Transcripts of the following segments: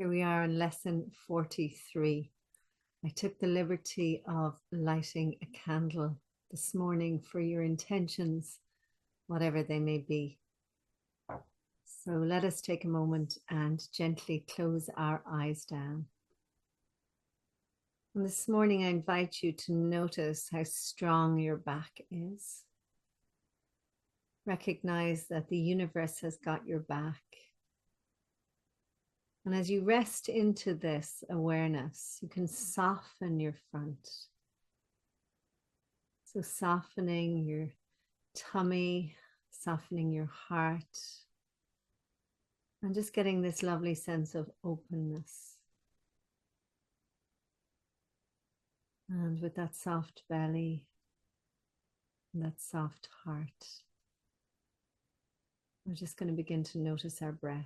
Here we are in lesson 43. I took the liberty of lighting a candle this morning for your intentions, whatever they may be. So let us take a moment and gently close our eyes down. And this morning, I invite you to notice how strong your back is. Recognize that the universe has got your back. And as you rest into this awareness, you can soften your front. So softening your tummy, softening your heart, and just getting this lovely sense of openness. And with that soft belly, and that soft heart, we're just going to begin to notice our breath.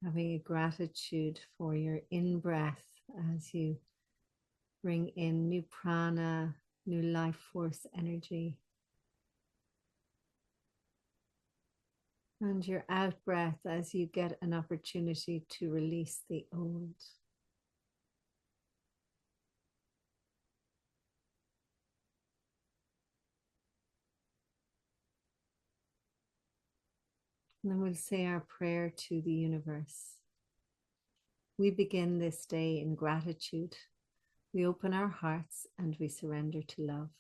Having a gratitude for your in-breath as you bring in new prana, new life force energy. And your out-breath as you get an opportunity to release the old. And then we'll say our prayer to the universe. We begin this day in gratitude. We open our hearts and we surrender to love.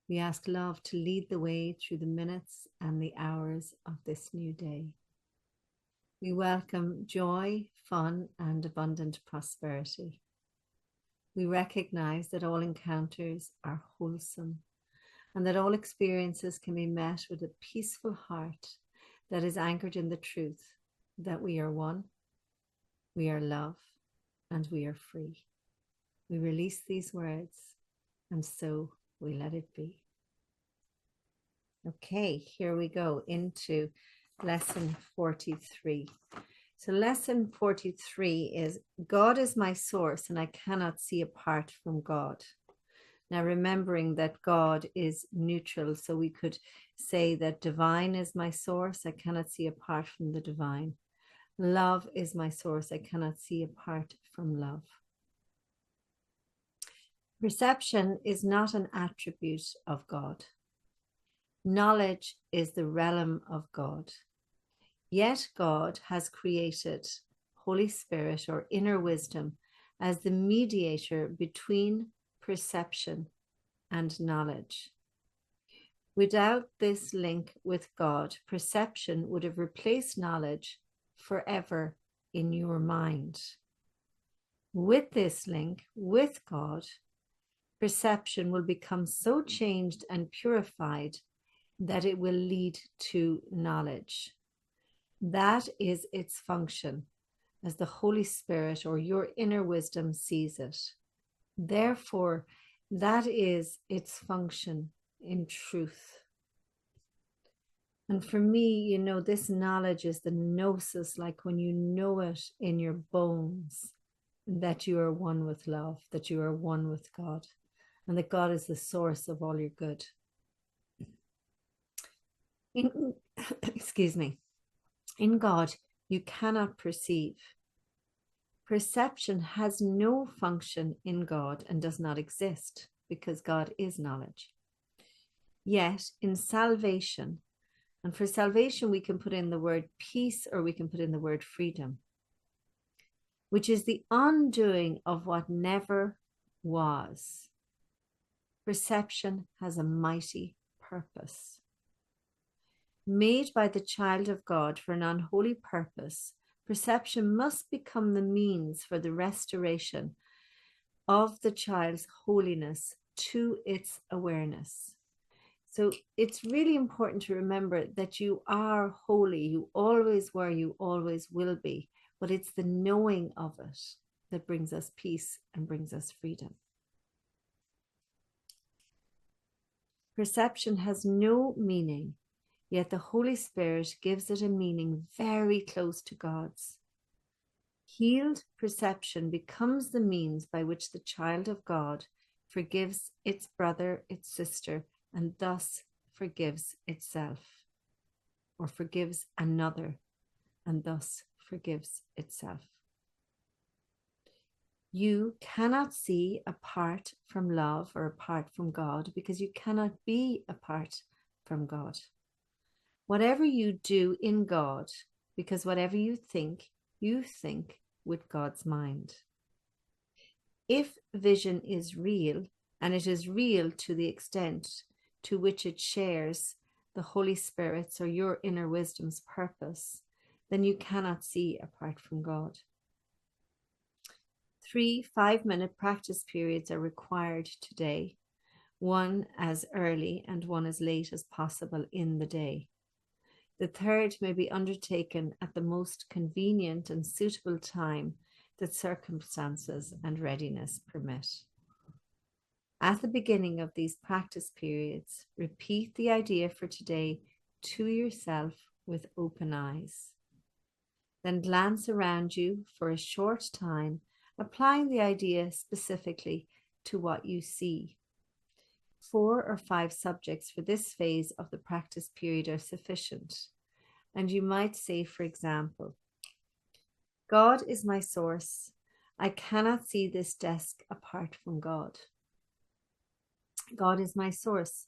We ask love to lead the way through the minutes and the hours of this new day. We welcome joy, fun, and abundant prosperity. We recognize that all encounters are wholesome and that all experiences can be met with a peaceful heart that is anchored in the truth that we are one, we are love, and we are free. We release these words, and so we let it be. Okay, here we go into lesson 43. So lesson 43 is God is my source and I cannot see apart from God. Now, remembering that God is neutral, so we could say that divine is my source. I cannot see apart from the divine. Love is my source. I cannot see apart from love. Perception is not an attribute of God. Knowledge is the realm of God. Yet God has created Holy Spirit or inner wisdom as the mediator between perception and knowledge. Without this link with God, perception would have replaced knowledge forever in your mind. With this link with God, perception will become so changed and purified that it will lead to knowledge. That is its function as the Holy Spirit or your inner wisdom sees it. Therefore, that is its function in truth. And for me, this knowledge is the gnosis, like when you know it in your bones, that you are one with love, that you are one with God, and that God is the source of all your good. Excuse me. In God, you cannot perceive. Perception has no function in God and does not exist because God is knowledge. Yet in salvation, and for salvation we can put in the word peace or we can put in the word freedom, which is the undoing of what never was. Perception has a mighty purpose. Made by the child of God for an unholy purpose, perception must become the means for the restoration of the child's holiness to its awareness. So it's really important to remember that you are holy. You always were, you always will be. But it's the knowing of it that brings us peace and brings us freedom. Perception has no meaning, yet the Holy Spirit gives it a meaning very close to God's. Healed perception becomes the means by which the child of God forgives its brother, its sister, and thus forgives itself, or forgives another and thus forgives itself. You cannot see apart from love or apart from God because you cannot be apart from God. Whatever you do in God, because whatever you think with God's mind. If vision is real, and it is real to the extent to which it shares the Holy Spirit's or your inner wisdom's purpose, then you cannot see apart from God. 3 5-minute practice periods are required today, one as early and one as late as possible in the day. The third may be undertaken at the most convenient and suitable time that circumstances and readiness permit. At the beginning of these practice periods, repeat the idea for today to yourself with open eyes. Then glance around you for a short time, applying the idea specifically to what you see. 4 or 5 subjects for this phase of the practice period are sufficient. And you might say, for example, God is my source. I cannot see this desk apart from God. God is my source.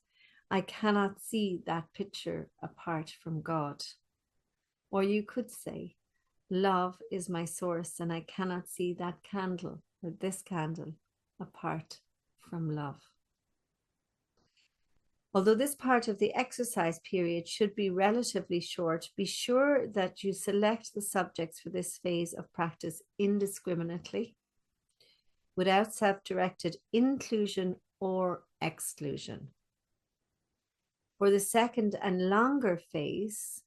I cannot see that picture apart from God. Or you could say, love is my source and I cannot see that candle or this candle apart from love. Although this part of the exercise period should be relatively short, be sure that you select the subjects for this phase of practice indiscriminately, without self-directed inclusion or exclusion. For the second and longer phase,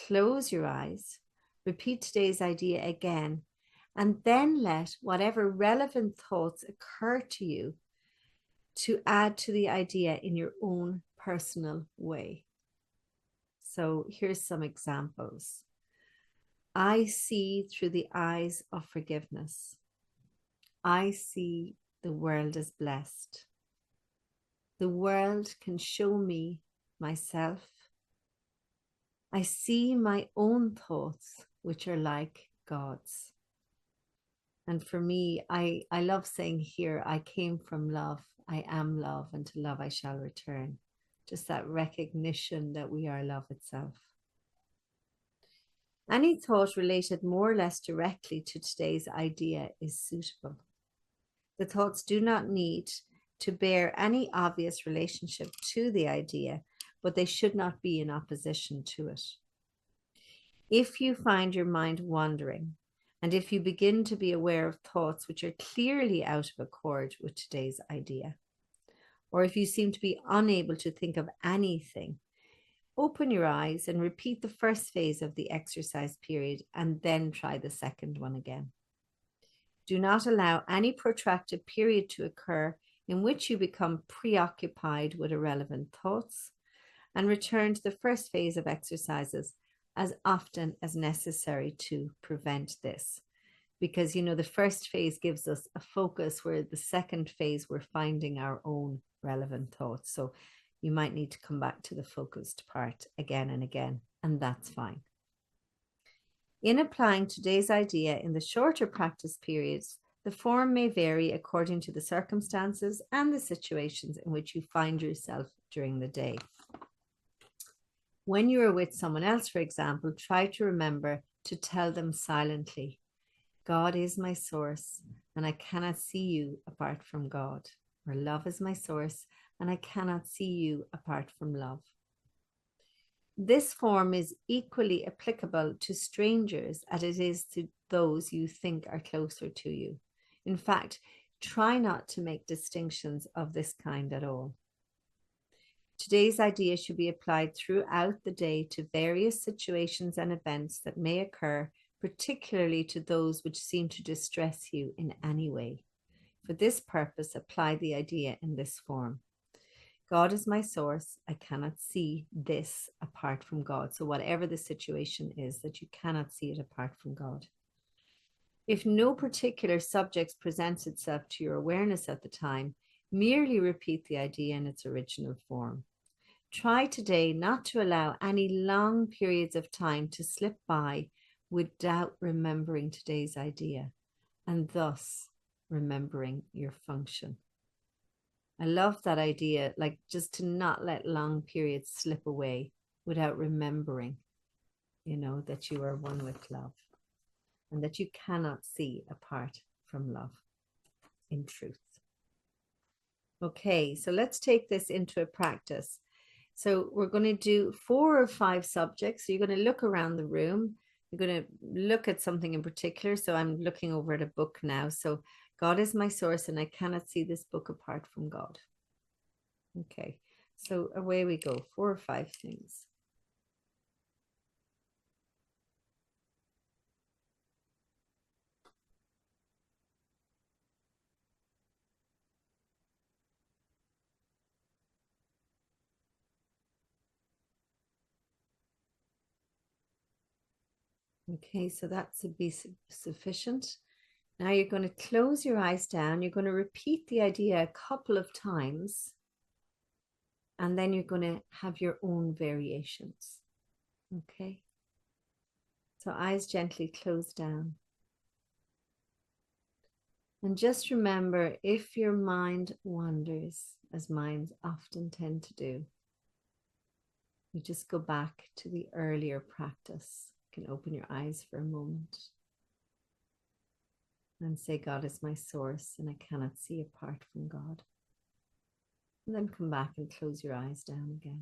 close your eyes, repeat today's idea again, and then let whatever relevant thoughts occur to you to add to the idea in your own personal way. So here's some examples. I see through the eyes of forgiveness. I see the world as blessed. The world can show me myself. I see my own thoughts, which are like God's. And for me, I love saying here, I came from love. I am love, and to love I shall return. Just that recognition that we are love itself. Any thought related more or less directly to today's idea is suitable. The thoughts do not need to bear any obvious relationship to the idea, but they should not be in opposition to it. If you find your mind wandering, and if you begin to be aware of thoughts which are clearly out of accord with today's idea, or if you seem to be unable to think of anything, open your eyes and repeat the first phase of the exercise period and then try the second one again. Do not allow any protracted period to occur in which you become preoccupied with irrelevant thoughts, and return to the first phase of exercises as often as necessary to prevent this. Because, the first phase gives us a focus, where the second phase we're finding our own relevant thoughts. So you might need to come back to the focused part again and again, and that's fine. In applying today's idea in the shorter practice periods, the form may vary according to the circumstances and the situations in which you find yourself during the day. When you are with someone else, for example, try to remember to tell them silently, God is my source and I cannot see you apart from God. Or love is my source and I cannot see you apart from love. This form is equally applicable to strangers as it is to those you think are closer to you. In fact, try not to make distinctions of this kind at all. Today's idea should be applied throughout the day to various situations and events that may occur, particularly to those which seem to distress you in any way. For this purpose, apply the idea in this form. God is my source. I cannot see this apart from God. So whatever the situation is, that you cannot see it apart from God. If no particular subject presents itself to your awareness at the time, Merely repeat the idea in its original form. Try today not to allow any long periods of time to slip by without remembering today's idea and thus remembering your function. I love that idea, like just to not let long periods slip away without remembering, that you are one with love and that you cannot see apart from love in truth. Okay, so let's take this into a practice. So we're going to do 4 or 5 subjects. So you're going to look around the room. You're going to look at something in particular. So I'm looking over at a book now. So God is my source and I cannot see this book apart from God. Okay, so away we go. 4 or 5 things. Okay, so that should be sufficient. Now you're going to close your eyes down. You're going to repeat the idea a couple of times. And then you're going to have your own variations. Okay. So eyes gently closed down. And just remember, if your mind wanders, as minds often tend to do, you just go back to the earlier practice. You can open your eyes for a moment and say, God is my source and I cannot see apart from God. And then come back and close your eyes down again.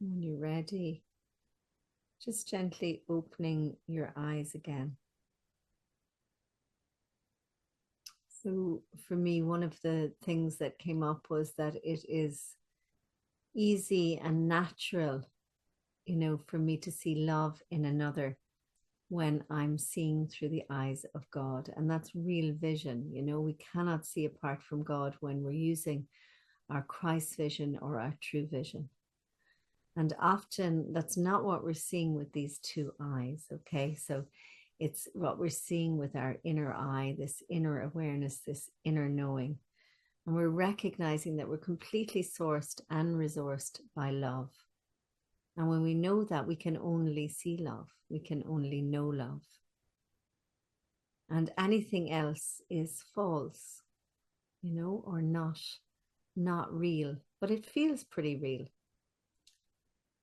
When you're ready, just gently opening your eyes again. So for me, one of the things that came up was that it is easy and natural, for me to see love in another when I'm seeing through the eyes of God. And that's real vision. We cannot see apart from God when we're using our Christ vision or our true vision. And often that's not what we're seeing with these 2 eyes. Okay. So it's what we're seeing with our inner eye, this inner awareness, this inner knowing. And we're recognizing that we're completely sourced and resourced by love. And when we know that, we can only see love. We can only know love. And anything else is false, or not real, but it feels pretty real.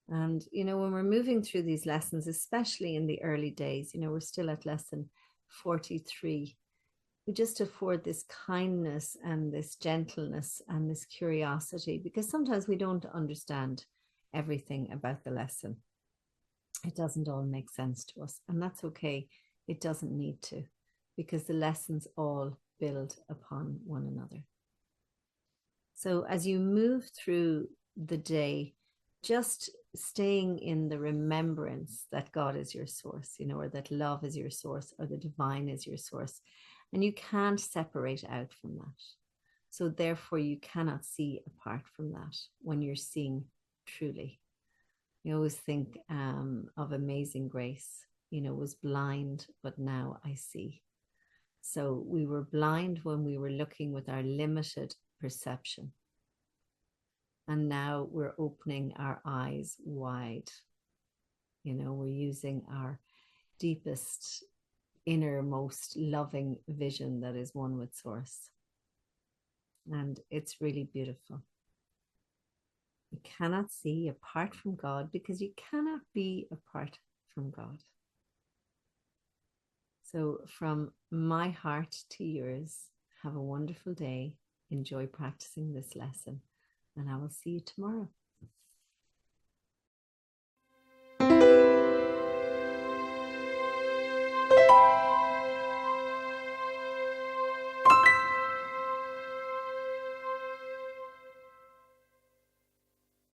And, when we're moving through these lessons, especially in the early days, we're still at lesson 43. We just afford this kindness and this gentleness and this curiosity, because sometimes we don't understand everything about the lesson. It doesn't all make sense to us, and that's okay. It doesn't need to, because the lessons all build upon one another. So as you move through the day, just staying in the remembrance that God is your source, or that love is your source, or the divine is your source. And you can't separate out from that. So therefore, you cannot see apart from that when you're seeing truly. You always think of Amazing Grace, was blind, but now I see. So we were blind when we were looking with our limited perception. And now we're opening our eyes wide. We're using our deepest, innermost loving vision that is one with Source. And it's really beautiful. You cannot see apart from God because you cannot be apart from God. So, from my heart to yours, have a wonderful day. Enjoy practicing this lesson, and I will see you tomorrow.